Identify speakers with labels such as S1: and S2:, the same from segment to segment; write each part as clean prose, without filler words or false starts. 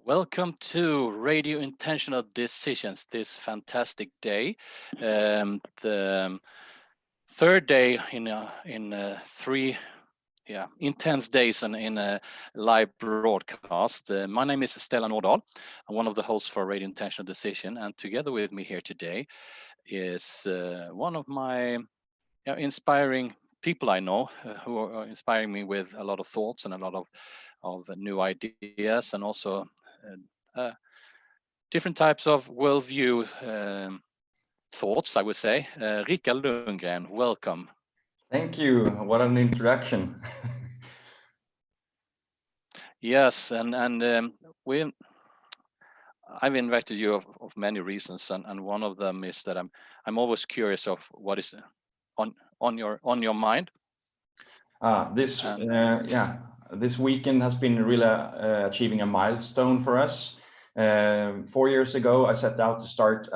S1: Welcome to Radio Intentional Decisions this fantastic day, the third day in three intense days and in a live broadcast. My name is Stellan Nordahl. I'm one of the hosts for Radio Intentional Decision, and together with me here today is one of my inspiring people I know who are inspiring me with a lot of thoughts and a lot of new ideas and also uh, different types of worldview thoughts, I would say. Rikard Lundgren, welcome.
S2: Thank you. What an introduction.
S1: Yes, and we I've invited you of many reasons, and one of them is that I'm always curious of what is on your mind.
S2: This weekend has been really achieving a milestone for us. 4 years ago, I set out to start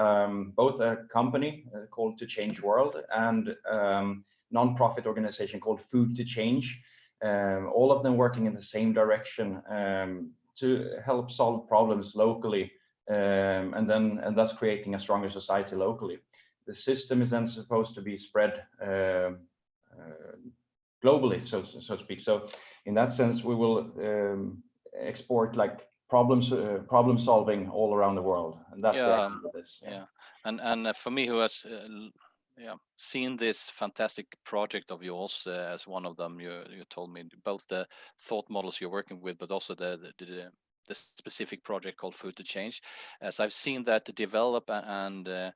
S2: both a company called To Change World and non-profit organization called Food to Change. All of them working in the same direction to help solve problems locally, and thus creating a stronger society locally. The system is then supposed to be spread globally, so to speak. So in that sense, we will export like problem solving all around the world, and that's the aim of this.
S1: And for me, who has seen this fantastic project of yours as one of them, you told me both the thought models you're working with, but also the specific project called Food to Change. As I've seen that develop and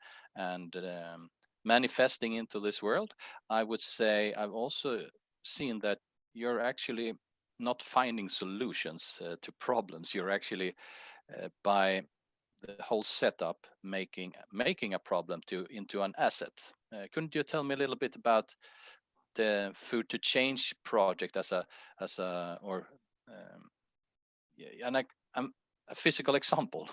S1: manifesting into this world, I would say I've also seen that you're actually not finding solutions to problems. You're actually by the whole setup making a problem into an asset. Couldn't you tell me a little bit about the Food to Change project as a or and a physical example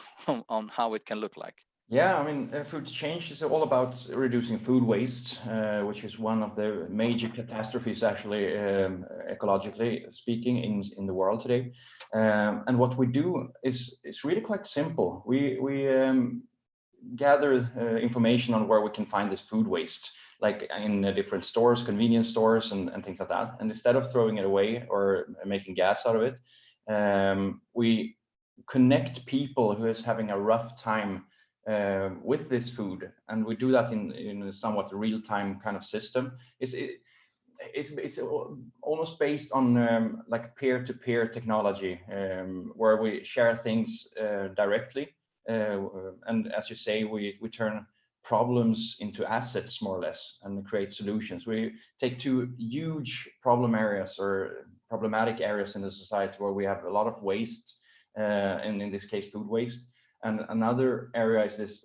S1: on how it can look like?
S2: Yeah, I mean, food change is all about reducing food waste, which is one of the major catastrophes, actually, ecologically speaking, in the world today. And what we do is really quite simple. We gather information on where we can find this food waste, like in different stores, convenience stores, and things like that. And instead of throwing it away or making gas out of it, we connect people who is having a rough time with this food, and we do that in a somewhat real-time kind of system. It's almost based on like peer-to-peer technology, where we share things directly, and as you say, we turn problems into assets more or less and create solutions. We take two huge problem areas or problematic areas in the society where we have a lot of waste, and in this case food waste, and another area is this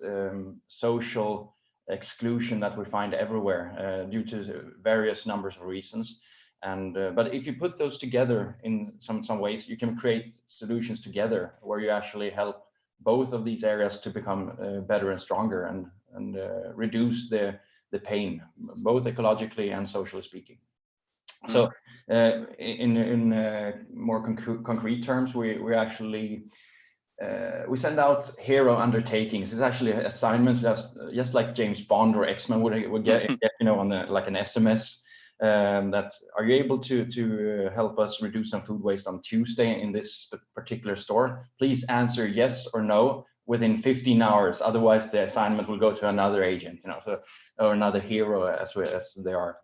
S2: social exclusion that we find everywhere due to various numbers of reasons. And but if you put those together in some ways, you can create solutions together where you actually help both of these areas to become better and stronger, and reduce the pain, both ecologically and socially speaking. So in more concrete terms, we actually we send out hero undertakings. It's actually assignments just like James Bond or X-Men would get on like an SMS, that are you able to help us reduce some food waste on Tuesday in this particular store? Please answer yes or no within 15 hours. Otherwise, the assignment will go to another agent, so, or another hero as they are.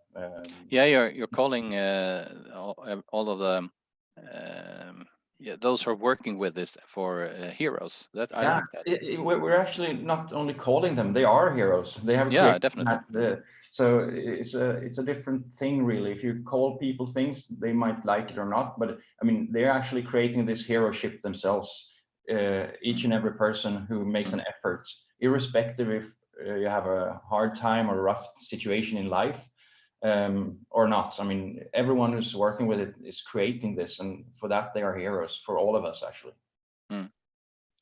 S1: You're calling all of the those who are working with this for heroes. I like that.
S2: We're actually not only calling them; they are heroes. They have created
S1: definitely.
S2: that. So it's a different thing, really. If you call people things, they might like it or not. But I mean, they're actually creating this heroship themselves. Each and every person who makes an effort, irrespective if you have a hard time or rough situation in life, or not. I mean, everyone who's working with it is creating this, and for that they are heroes for all of us, actually.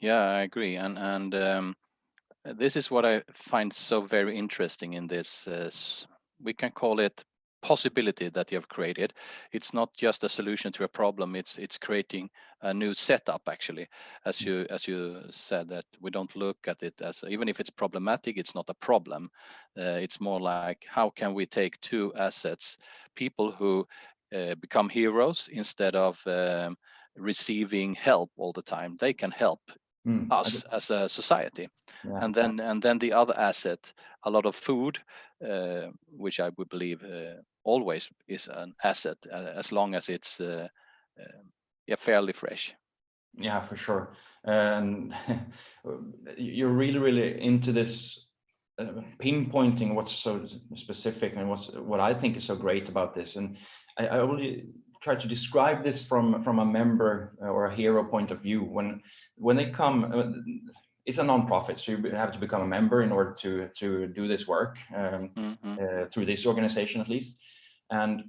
S1: Yeah, I agree, and this is what I find so very interesting in this. We can call it possibility that you have created. It's not just a solution to a problem. It's creating a new setup, actually, as you said, that we don't look at it as, even if it's problematic, it's not a problem. It's more like, how can we take two assets, people who become heroes instead of receiving help all the time. They can help us as a society.
S2: Yeah.
S1: And then the other asset, a lot of food, which I would believe always is an asset, as long as it's fairly fresh.
S2: Yeah, for sure. And you're really into this pinpointing what's so specific and what I think is so great about this. And I only try to describe this from a member or a hero point of view. When they come, it's a non-profit, so you have to become a member in order to do this work through this organization, at least. And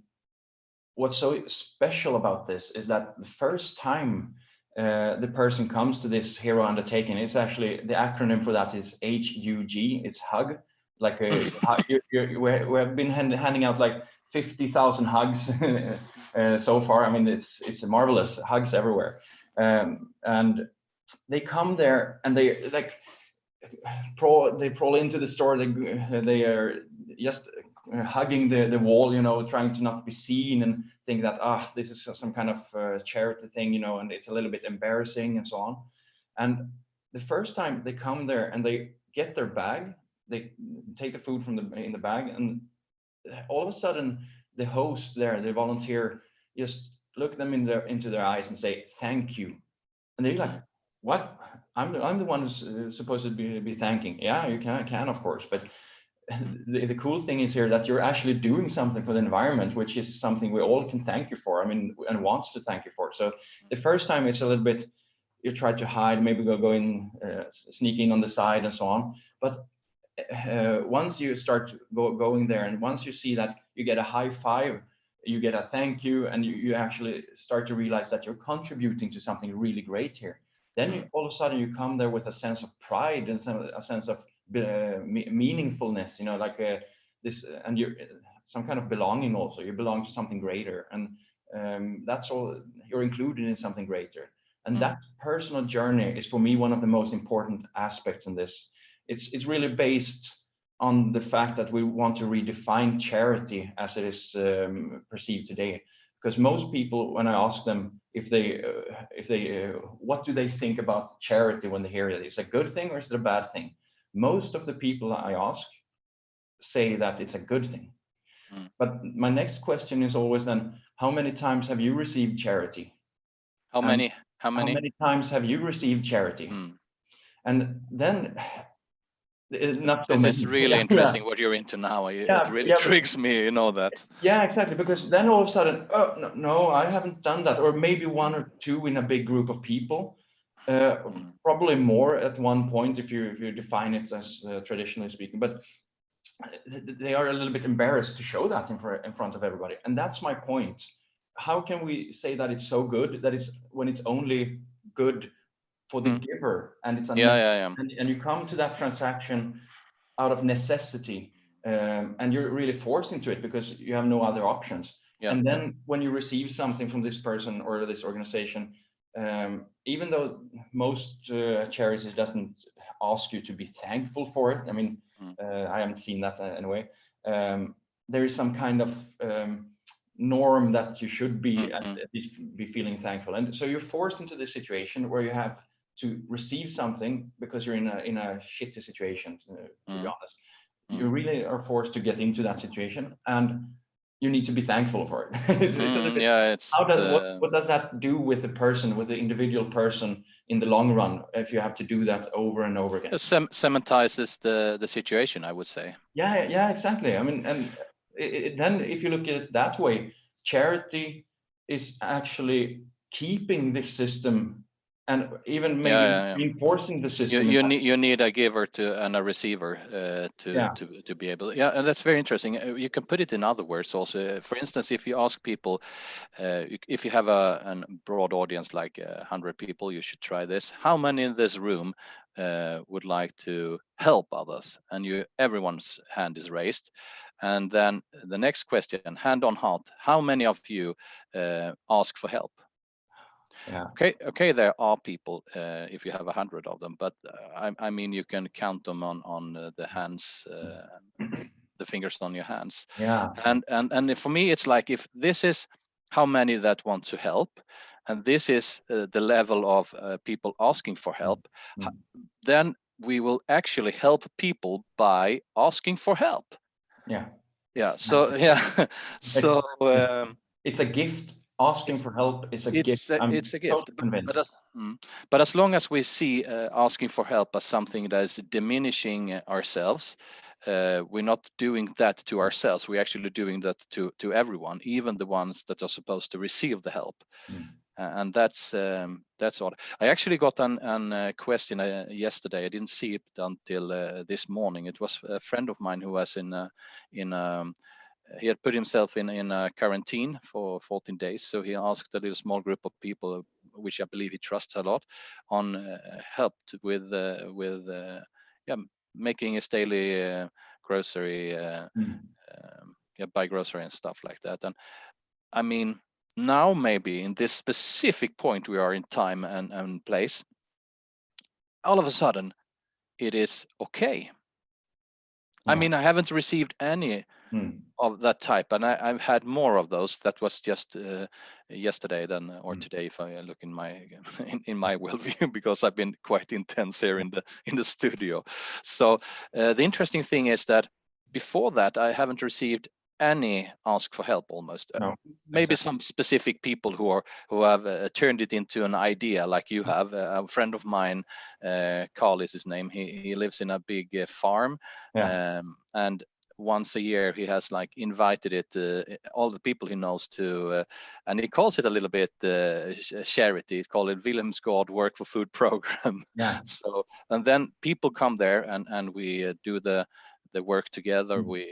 S2: what's so special about this is that the first time the person comes to this hero undertaking, it's actually, the acronym for that is HUG. It's hug. Like we have been handing out like 50,000 hugs so far. I mean, it's marvelous, hugs everywhere. And they come there and they like crawl into the store. They are just hugging the wall, you know, trying to not be seen, and think that this is some kind of charity thing, you know, and it's a little bit embarrassing and so on. And the first time they come there and they get their bag, they take the food from in the bag, and all of a sudden the host there, the volunteer, just look them into their eyes and say thank you. And they're like, what? I'm the one who's supposed to be thanking. Yeah, you can of course, but the cool thing is here that you're actually doing something for the environment, which is something we all can thank you for. I mean, and wants to thank you for. So the first time it's a little bit, you try to hide, maybe go in, sneak in on the side and so on. But once you start going there, and once you see that you get a high five, you get a thank you, and you actually start to realize that you're contributing to something really great here, then all of a sudden you come there with a sense of pride and a sense of meaningfulness, you know, like this, and you're some kind of belonging also. You belong to something greater, and that's all, you're included in something greater. And that personal journey is for me one of the most important aspects in this. It's really based on the fact that we want to redefine charity as it is perceived today. Because most people, when I ask them if they what do they think about charity when they hear it, it's a good thing or is it a bad thing? Most of the people I ask say that it's a good thing. But my next question is always then, how many times have you received charity?
S1: How many
S2: times have you received charity? And then not so
S1: this
S2: many.
S1: is really interesting what you're into now. It really triggers me, you know that.
S2: Yeah, exactly, because then all of a sudden, oh no, I haven't done that. Or maybe one or two in a big group of people, probably more at one point if you define it as traditionally speaking, but they are a little bit embarrassed to show that in front of everybody. And that's my point. How can we say that it's so good, that it's when it's only good for the giver, and it's and you come to that transaction out of necessity, and you're really forced into it because you have no other options. And then when you receive something from this person or this organization, even though most charities doesn't ask you to be thankful for it, I mean, I haven't seen that anyway, there is some kind of norm that you should be at least be feeling thankful. And so you're forced into this situation where you have to receive something because you're in a shitty situation, to be honest. You really are forced to get into that situation, and you need to be thankful for it. It's a little bit, what does that do with the person, with the individual person in the long run, if you have to do that over and over again?
S1: It cementizes the situation, I would say.
S2: Yeah, exactly. I mean, and then if you look at it that way, charity is actually keeping this system and even maybe reinforcing the system.
S1: You need a giver and a receiver to be able. Yeah, and that's very interesting. You can put it in other words also. For instance, if you ask people, if you have a broad audience like 100 people, you should try this. How many in this room would like to help others? And everyone's hand is raised. And then the next question, hand on heart, how many of you ask for help?
S2: Yeah.
S1: Okay, there are people if you have 100 of them, but I mean you can count them on the hands, the fingers on your hands.
S2: Yeah.
S1: And for me, it's like, if this is how many that want to help, and this is the level of people asking for help, then we will actually help people by asking for help.
S2: Yeah.
S1: So so
S2: it's a gift. Asking for help is a gift.
S1: It's a gift,
S2: totally convinced.
S1: but as long as we see asking for help as something that is diminishing ourselves, we're not doing that to ourselves. We're actually doing that to everyone, even the ones that are supposed to receive the help. And that's odd. I actually got an question yesterday. I didn't see it until this morning. It was a friend of mine who was he had put himself in a quarantine for 14 days. So he asked a little small group of people, which I believe he trusts a lot, on help with making his daily grocery, buy grocery and stuff like that. And I mean, now maybe in this specific point we are in time and place, all of a sudden it is okay. I mean, I haven't received any of that type, and I've had more of those. That was just yesterday or today, if I look in my in my worldview, because I've been quite intense here in the studio. So the interesting thing is that before that I haven't received any ask for help almost.
S2: No,
S1: maybe some specific people who have turned it into an idea, like you have. A friend of mine, Carl is his name. He lives in a big farm, and once a year he has like invited all the people he knows to, and he calls it a little bit charity. He's called it Wilhelmsgård Work for Food program. So, and then people come there and we do the work together. We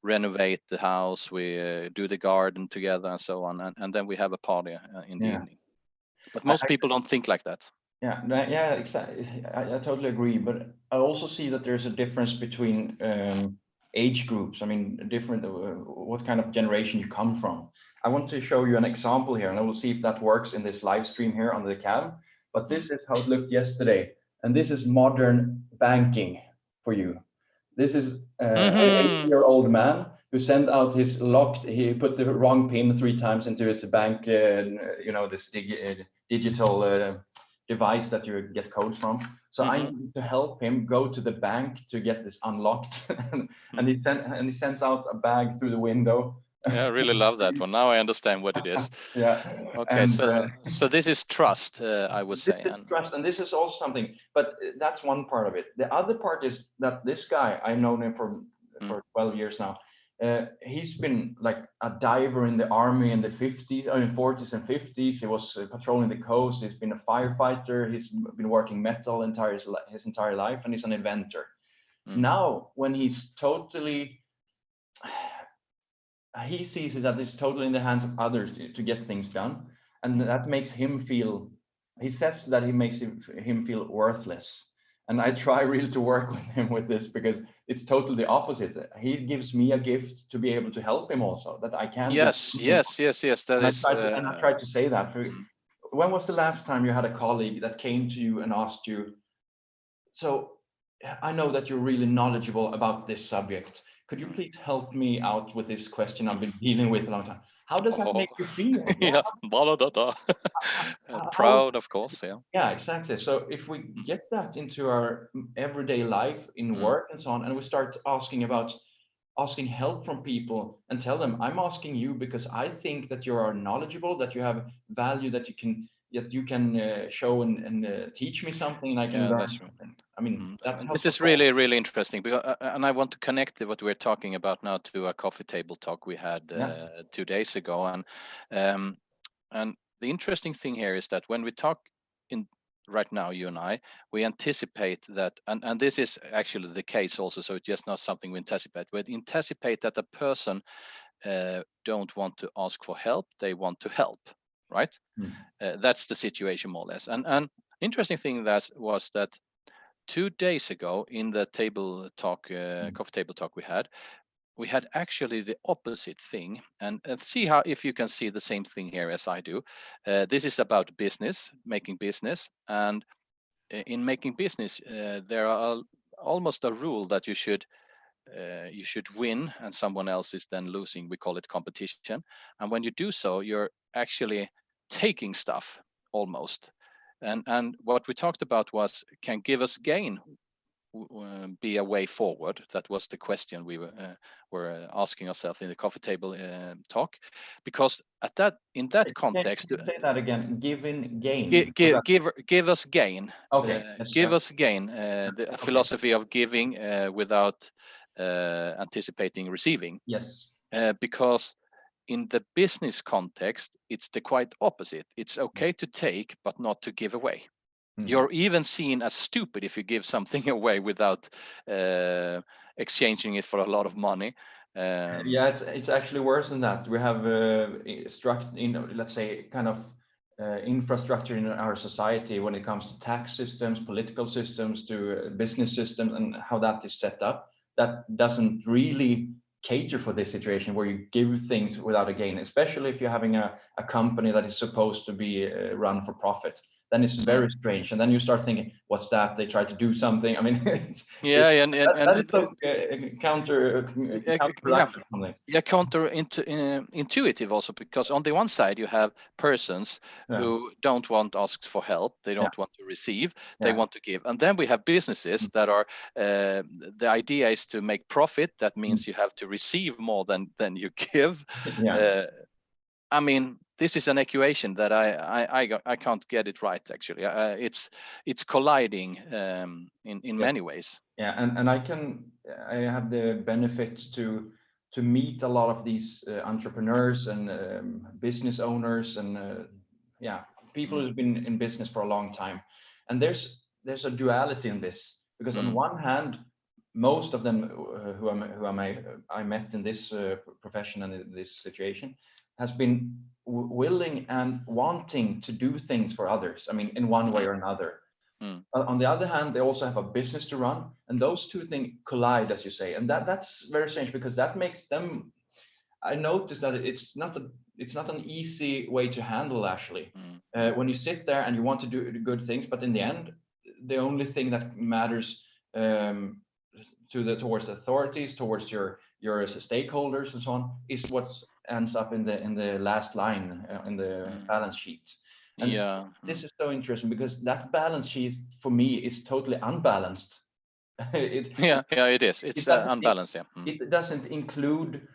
S1: renovate the house, we do the garden together and so on, and then we have a party in the evening. But most people don't think like that.
S2: Yeah, exactly. I totally agree, but I also see that there's a difference between age groups. I mean, different what kind of generation you come from. I want to show you an example here, and I will see if that works in this live stream here on the cam. But this is how it looked yesterday, and this is modern banking for you. This is an 80-year-old man who sent out his locked. He put the wrong PIN 3 times into his bank. This digital device that you get codes from. So I need to help him go to the bank to get this unlocked, and he sends out a bag through the window.
S1: Yeah, I really love that one. Now I understand what it is. Okay, so this is trust, I would say.
S2: This is trust, and this is also something, but that's one part of it. The other part is that this guy, I've known him for 12 years now. He's been like a diver in the army in the 40s and 50s. He was patrolling the coast. He's been a firefighter. He's been working metal his entire life, and he's an inventor. Now, when he's totally, he sees that it's totally in the hands of others to get things done, and that makes him feel. He says that he makes him feel worthless. And I try really to work with him with this, because it's totally the opposite. He gives me a gift to be able to help him also, that I can.
S1: Yes. That is.
S2: And I tried to say that. When was the last time you had a colleague that came to you and asked you, so I know that you're really knowledgeable about this subject. Could you please help me out with this question I've been dealing with a long time? How does that make you feel?
S1: Yeah, proud, of course.
S2: Yeah, exactly. So if we get that into our everyday life in work and so on, and we start asking help from people and tell them, I'm asking you because I think that you are knowledgeable, that you have value, that you can show and teach me something, and I can learn something. I mean,
S1: this is really, really interesting, because and I want to connect what we're talking about now to a coffee table talk we had 2 days ago, and the interesting thing here is that when we talk right now, you and I, we anticipate that, and this is actually the case also, so it's just not something we anticipate. We anticipate that a person don't want to ask for help, they want to help, right? That's the situation more or less. And interesting thing was that 2 days ago in the table talk, coffee table talk we had actually the opposite thing, and see how if you can see the same thing here as I do. This is about business, making business, and in making business, there are almost a rule that you should win and someone else is then losing. We call it competition, and when you do so, you're actually taking stuff almost. And what we talked about was, can give us gain be a way forward? That was the question we were asking ourselves in the coffee table talk, because in that context,
S2: Can you say that again? Given gain.
S1: give us gain.
S2: Okay.
S1: Give us gain. The
S2: Okay.
S1: philosophy of giving without anticipating receiving.
S2: Yes.
S1: Because in the business context, it's the quite opposite. It's okay to take, but not to give away. You're even seen as stupid if you give something away without exchanging it for a lot of money.
S2: Yeah, it's actually worse than that. We have let's say, kind of infrastructure in our society when it comes to tax systems, political systems, to business systems, and how that is set up, that doesn't really cater for this situation where you give things without a gain, especially if you're having a company that is supposed to be run for profit. Then it's very strange, and then you start thinking, what's that? They try to do something. I mean,
S1: counterintuitive also, because on the one side you have persons who don't want asked for help, they don't want to receive, they want to give, and then we have businesses that are the idea is to make profit. That means you have to receive more than you give. I mean, this is an equation that I can't get it right, actually. It's colliding in many ways.
S2: Yeah, and I have the benefit to meet a lot of these entrepreneurs and business owners and people who've been in business for a long time. And there's a duality in this, because on one hand, most of them who I met in this profession and in this situation has been willing and wanting to do things for others. I mean, in one way or another. On the other hand, they also have a business to run, and those two things collide, as you say, and that's very strange, because that makes them. I noticed that it's not an easy way to handle, actually. When you sit there and you want to do good things, but in the end, the only thing that matters towards authorities, towards your stakeholders, and so on, is what ends up in the last line in the balance sheet. And this is so interesting, because that balance sheet for me is totally unbalanced.
S1: It is. It's unbalanced.
S2: It doesn't include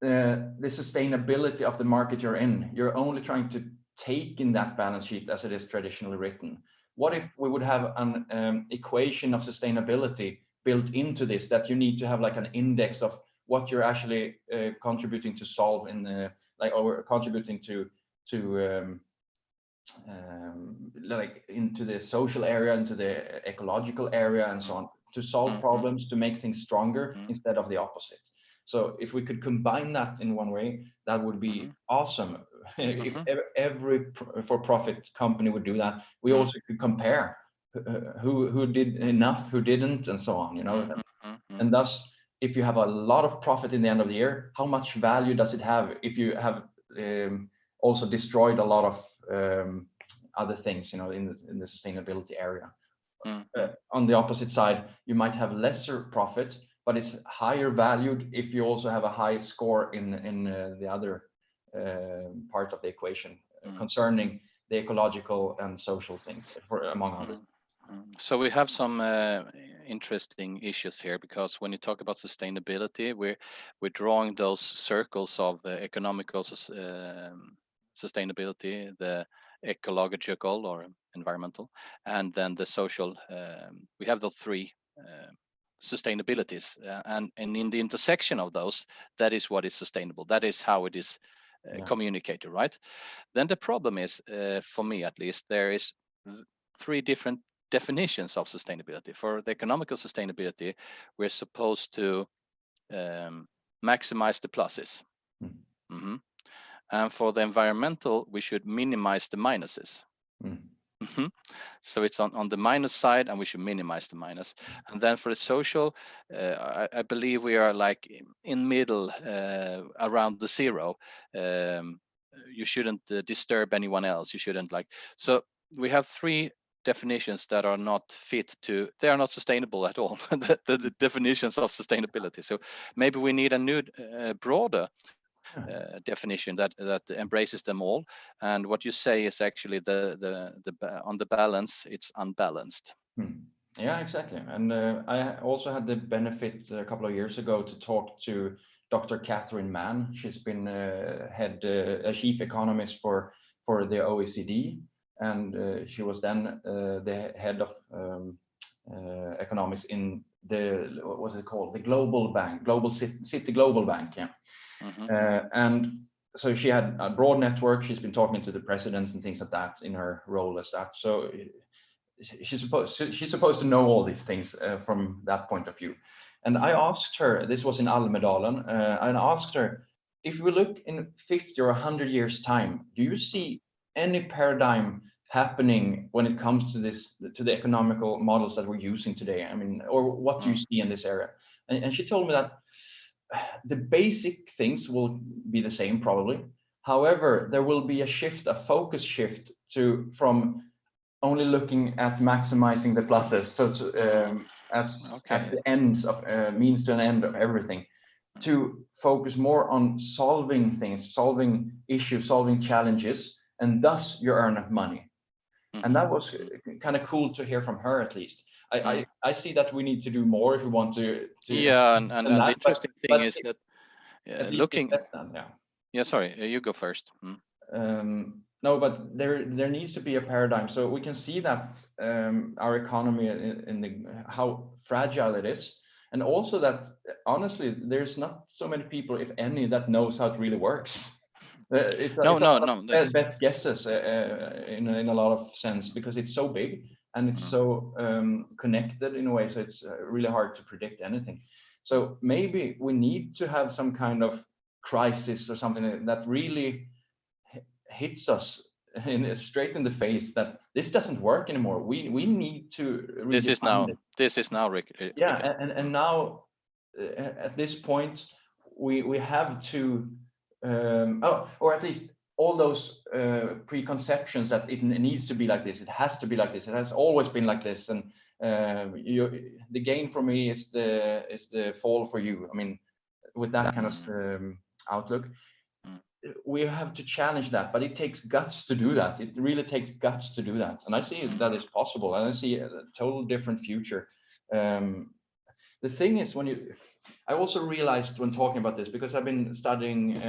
S2: the sustainability of the market you're in. You're only trying to take in that balance sheet as it is traditionally written. What if we would have an equation of sustainability built into this, that you need to have like an index of what you're actually contributing to solve or contributing to like into the social area, into the ecological area, and so on, to solve problems, to make things stronger instead of the opposite. So if we could combine that in one way, that would be awesome. If every for-profit company would do that, we also could compare who did enough, who didn't, and so on, and thus, if you have a lot of profit in the end of the year, how much value does it have if you have also destroyed a lot of other things, in the sustainability area. On the opposite side, you might have lesser profit, but it's higher valued if you also have a high score in the other part of the equation concerning the ecological and social things, among others.
S1: So we have some interesting issues here, because when you talk about sustainability, we're drawing those circles of economical sustainability, the ecological or environmental, and then the social. We have the three sustainabilities, and in the intersection of those, that is what is sustainable. That is how it is communicated, right? Then the problem is, for me at least, there is three different definitions of sustainability. For the economical sustainability, we're supposed to maximize the pluses. And for the environmental, we should minimize the minuses. So it's on the minus side, and we should minimize the minus. And then for the social, I believe we are like in middle, around the zero. You shouldn't disturb anyone else. You shouldn't like. So we have three definitions that are not fit to. They are not sustainable at all. the definitions of sustainability. So maybe we need a new, broader definition that embraces them all. And what you say is actually on the balance, it's unbalanced.
S2: Yeah, exactly. And I also had the benefit a couple of years ago to talk to Dr. Catherine Mann. She's been a chief economist for the OECD, and she was then the head of economics in what was it called? The Global Bank, City Global Bank. Yeah. And so she had a broad network. She's been talking to the presidents and things like that in her role as that. So she's supposed to know all these things from that point of view. And I asked her, this was in Almedalen, and I asked her, if we look in 50 or 100 years time, do you see any paradigm happening when it comes to the economical models that we're using today? I mean, or what do you see in this area? And she told me that the basic things will be the same probably. However, there will be a focus shift from only looking at maximizing the pluses, so as the ends of means to an end of everything, to focus more on solving things, solving issues, solving challenges, and thus you earn money. And that was kind of cool to hear from her, at least. I see that we need to do more if we want to
S1: yeah, and the interesting thing is that looking. Yeah, sorry, you go first.
S2: No, but there needs to be a paradigm. So we can see that our economy how fragile it is, and also that honestly, there's not so many people, if any, that knows how it really works. It's best guesses in a lot of sense, because it's so big and it's so connected in a way. So it's really hard to predict anything. So maybe we need to have some kind of crisis or something that really hits us straight in the face, that this doesn't work anymore. We need to redefine
S1: this is now Rick.
S2: Yeah, and now at this point we have to or at least all those preconceptions that it needs to be like this, it has to be like this, it has always been like this, and the gain for me is the fall for you. I mean, with that kind of outlook, we have to challenge that, but it takes guts to do that. It really takes guts to do that, and I see that is possible, and I see a total different future. The thing is, I also realized when talking about this, because I've been studying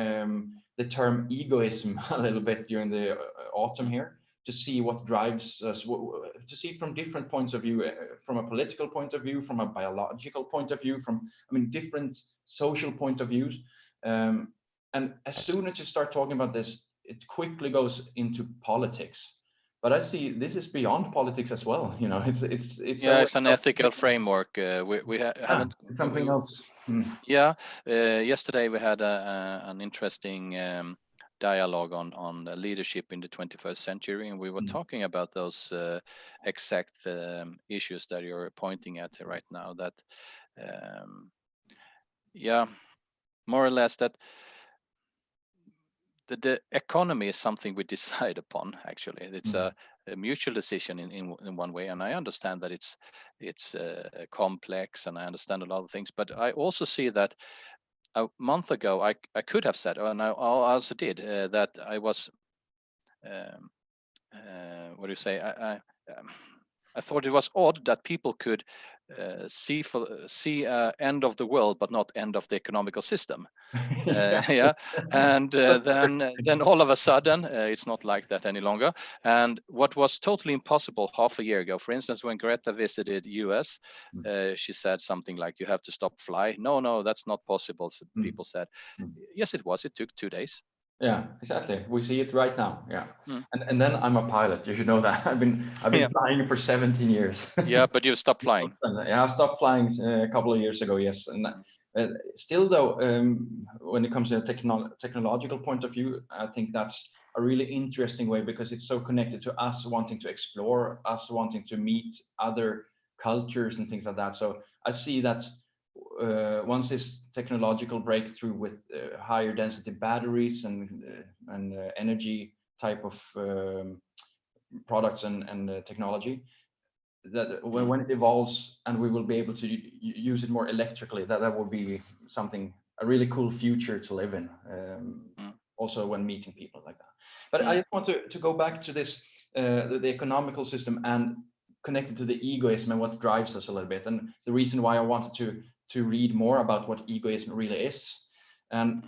S2: the term egoism a little bit during the autumn here, to see what drives us, to see from different points of view, from a political point of view, from a biological point of view, different social point of views. And as soon as you start talking about this, it quickly goes into politics. But I see this is beyond politics as well. You know, it's
S1: an ethical framework. We haven't
S2: something else.
S1: Yeah, yesterday we had an interesting dialogue on leadership in the 21st century, and we were talking about those exact issues that you're pointing at right now. That more or less that the economy is something we decide upon. Actually, it's a mutual decision in one way, and I understand that it's complex, and I understand a lot of things. But I also see that a month ago I could have said, and I also did, that I was what do you say? I thought it was odd that people could see end of the world, but not end of the economical system. And then all of a sudden it's not like that any longer. And what was totally impossible half a year ago, for instance, when Greta visited US, she said something like, you have to stop fly. No, that's not possible. So people said, yes, it was. It took 2 days.
S2: Yeah, exactly. We see it right now. Yeah. And then I'm a pilot. You should know that. I've been flying for 17 years.
S1: Yeah, but you've stopped flying.
S2: Yeah, I stopped flying a couple of years ago, yes. And still though, when it comes to a technological point of view, I think that's a really interesting way, because it's so connected to us wanting to explore, us wanting to meet other cultures and things like that. So I see that once this technological breakthrough with higher density batteries and energy type of products and technology, that when it evolves and we will be able to use it more electrically, that will be something, a really cool future to live in, also when meeting people like that. But I want to go back to this, the economical system, and connected to the egoism and what drives us a little bit, and the reason why I wanted to read more about what egoism really is. And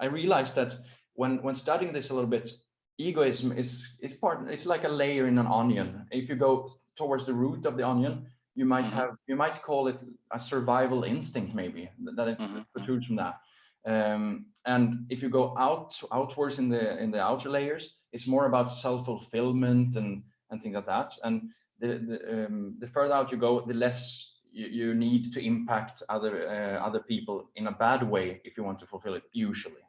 S2: I realized that when studying this a little bit, egoism is it's like a layer in an onion. If you go towards the root of the onion, you might call it a survival instinct, maybe, that it protrudes from that. And if you go outwards in the outer layers, it's more about self-fulfillment and things like that. And the further out you go, the less you need to impact other people in a bad way if you want to fulfill it, usually.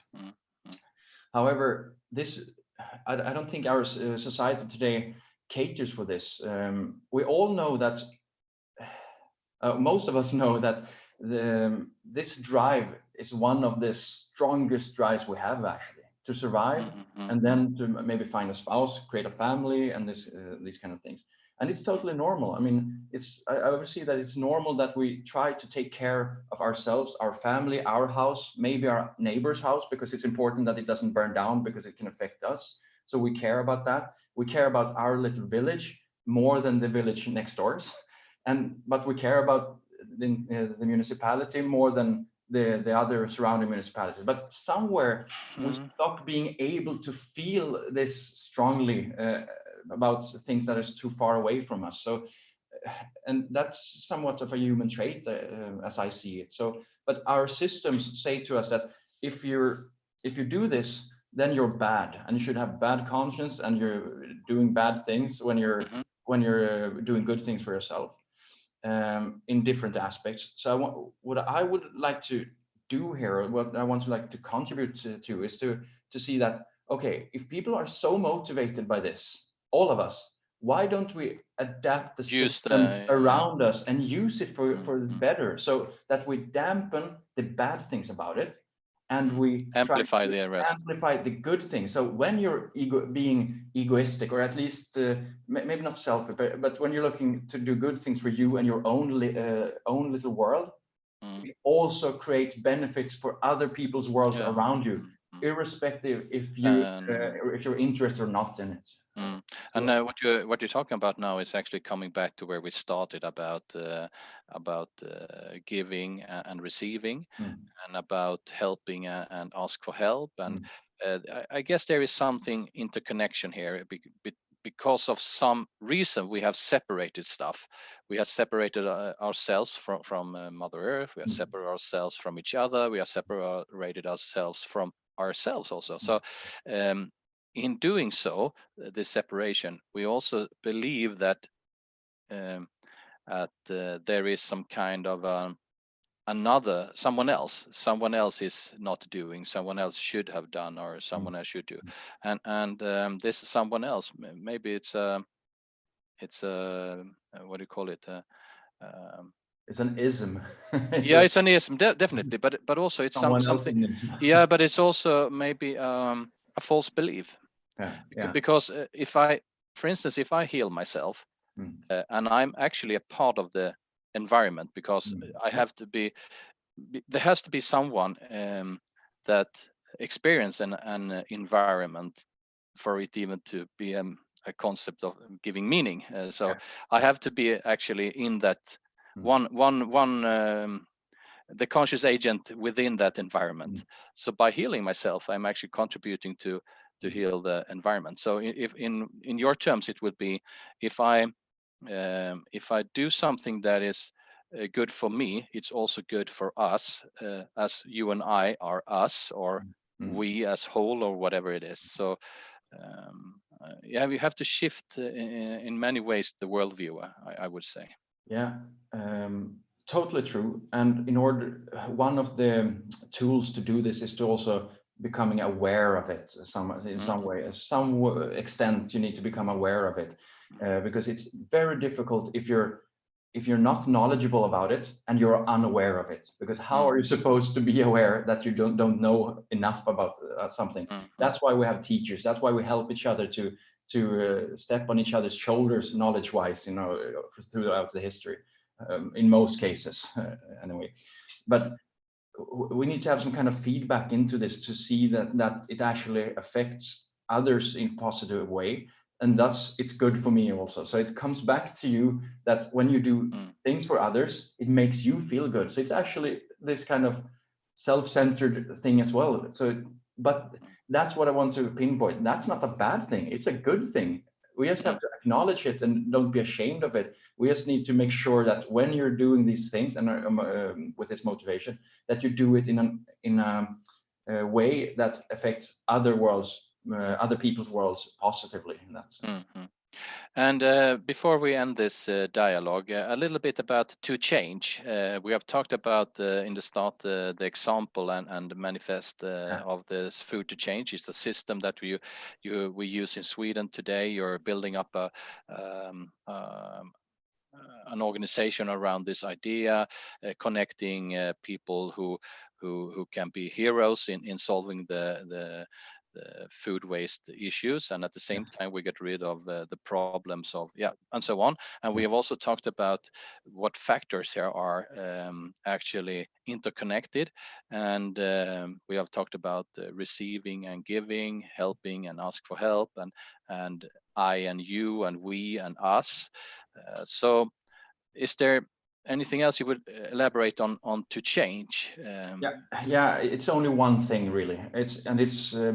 S2: However, I don't think our society today caters for this. We all know that, most of us know that this drive is one of the strongest drives we have, actually, to survive, and then to maybe find a spouse, create a family, and these kind of things. And it's totally normal. I mean, I would say that it's normal that we try to take care of ourselves, our family, our house, maybe our neighbor's house, because it's important that it doesn't burn down, because it can affect us. So we care about that. We care about our little village more than the village next doors. But we care about the municipality more than the other surrounding municipalities. But somewhere we stop being able to feel this strongly about things that is too far away from us. So, and that's somewhat of a human trait, as I see it. So, but our systems say to us that if you do this, then you're bad, and you should have bad conscience, and you're doing bad things when you're doing good things for yourself, in different aspects. So what I would like to do here, or what I want to like to contribute to is to see that, okay, if people are so motivated by this, all of us, why don't we adapt the system around us and use it for better, so that we dampen the bad things about it, and we
S1: amplify the
S2: good things. So when you're being egoistic, or at least maybe not selfish, but when you're looking to do good things for you and your own little world, it also creates benefits for other people's worlds around you, irrespective if you're interested or not in it.
S1: And what you're talking about now is actually coming back to where we started about giving and receiving, and about helping and ask for help. And I guess there is something interconnection here, because of some reason we have separated stuff. We have separated ourselves from Mother Earth. We have separated ourselves from each other. We have separated ourselves from ourselves also. So in doing so, this separation, we also believe that there is some kind of someone else is not doing, someone else should have done, or someone else should do, and this someone else, maybe it's a what do you call it?
S2: It's an ism.
S1: It's an ism, definitely, but also it's something. Yeah, but it's also maybe a false belief. Because for instance, if I heal myself, and I'm actually a part of the environment, because I have to be, there has to be someone that experience an environment for it even to be a concept of giving meaning. So I have to be actually in that the conscious agent within that environment. So by healing myself, I'm actually contributing to heal the environment. So if in your terms, it would be, if I do something that is good for me, it's also good for us, as you and I are us, or we as whole, or whatever it is. So we have to shift in many ways the worldview, I would say.
S2: Totally true. And one of the tools to do this is to also becoming aware of it in some way, some extent. You need to become aware of it, because it's very difficult if you're not knowledgeable about it and you're unaware of it. Because how are you supposed to be aware that you don't know enough about something? That's why we have teachers. That's why we help each other to step on each other's shoulders knowledge-wise, throughout the history, in most cases, anyway. But we need to have some kind of feedback into this to see that it actually affects others in a positive way, and thus it's good for me also. So it comes back to you that when you do things for others, it makes you feel good. So it's actually this kind of self-centered thing as well. But that's what I want to pinpoint. That's not a bad thing. It's a good thing. We just have to acknowledge it and don't be ashamed of it. We just need to make sure that when you're doing these things and with this motivation, that you do it in a way that affects other people's worlds positively. In that sense.
S1: And before we end this dialogue, a little bit about to change. We have talked about in the start the example and the manifest of this food to change. It's a system that we use in Sweden today. You're building up an organization around this idea, connecting people who can be heroes in solving the food waste issues, and at the same time we get rid of the problems of and so on. And we have also talked about what factors here are actually interconnected, and we have talked about receiving and giving, helping and ask for help, and I and you and we and us. So is there anything else you would elaborate on to change?
S2: Yeah, it's only one thing really. It's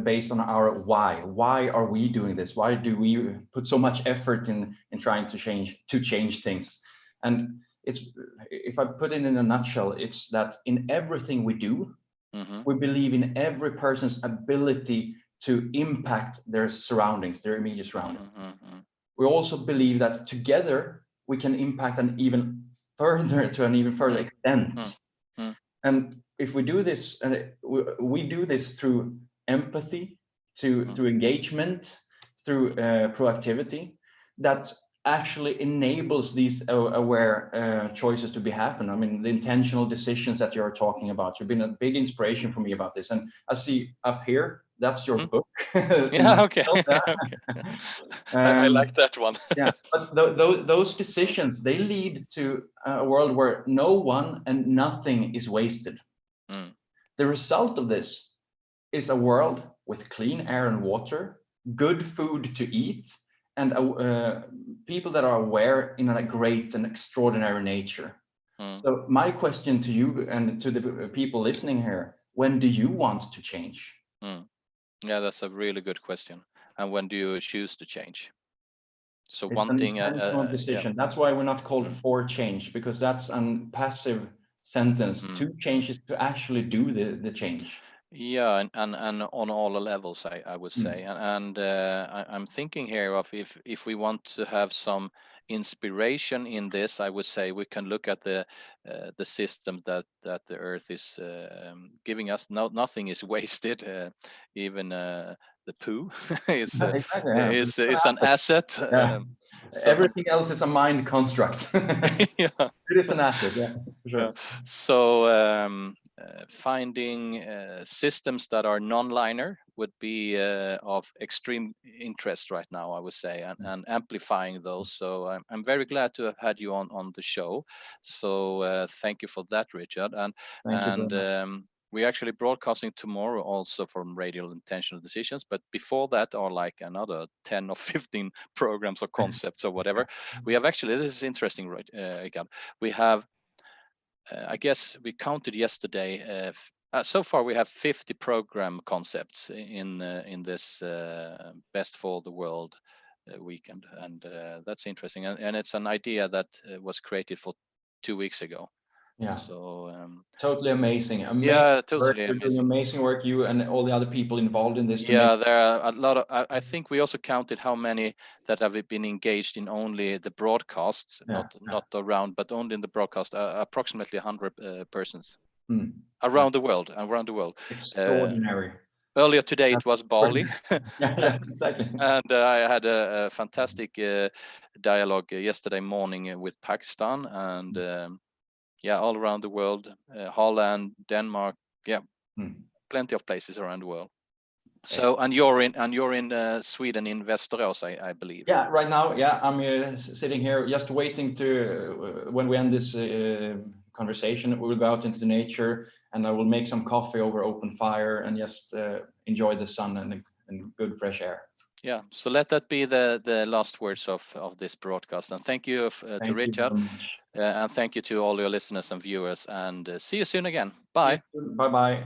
S2: based on our why. Why are we doing this? Why do we put so much effort in trying to change things? And it's, if I put it in a nutshell, it's that in everything we do, we believe in every person's ability to impact their surroundings, their immediate surroundings. We also believe that together we can impact an even further extent. And if we do this, we do this through empathy, through engagement, through proactivity, that actually enables these aware choices to be happen. I mean, the intentional decisions that you're talking about, you've been a big inspiration for me about this. And I see up here, that's your book.
S1: Yeah, okay. I like that one.
S2: Yeah, but those decisions, they lead to a world where no one and nothing is wasted. The result of this is a world with clean air and water, good food to eat, and people that are aware in a great and extraordinary nature. So my question to you and to the people listening here, when do you want to change?
S1: Yeah, that's a really good question. And when do you choose to change? So
S2: It's
S1: one
S2: an
S1: thing,
S2: intentional decision. That's why we're not called for change, because that's a passive sentence. To change is to actually do the change.
S1: Yeah, and on all the levels, I would say. And I'm thinking here of if we want to have some inspiration in this, I would say we can look at the system that the Earth is giving us. Nothing is wasted, even the poo is is an asset.
S2: So everything else is a mind construct.
S1: Yeah.
S2: It is an asset, yeah, for sure.
S1: Yeah. So finding systems that are non-linear would be of extreme interest right now, I would say, and amplifying those. So I'm very glad to have had you on the show. So thank you for that, Richard. And we're actually broadcasting tomorrow also from Radio Intentional Decisions, but before that are like another 10 or 15 programs or concepts or whatever. We have actually, this is interesting, right, Rikard. We have, I guess we counted yesterday, so far we have 50 program concepts in this Best for the World weekend, and that's interesting. And it's an idea that was created for 2 weeks ago.
S2: Yeah.
S1: So
S2: totally amazing.
S1: Yeah, totally
S2: You're doing amazing work, you and all the other people involved in this.
S1: Yeah, there are a lot of. I think we also counted how many that have been engaged in only the broadcasts, not around, but only in the broadcast. Approximately 100 persons around the world.
S2: Extraordinary.
S1: Earlier today it was Bali.
S2: Yeah, exactly.
S1: And I had a fantastic dialogue yesterday morning with Pakistan and all around the world, Holland, Denmark, plenty of places around the world. So and you're in Sweden, in Västerås, I believe.
S2: Yeah, right now, I'm sitting here just waiting to when we end this conversation, we will go out into the nature and I will make some coffee over open fire and just enjoy the sun and good fresh air.
S1: Yeah, so let that be the last words of this broadcast. And thank you to Richard, and thank you to all your listeners and viewers. And see you soon again. Bye.
S2: Bye bye.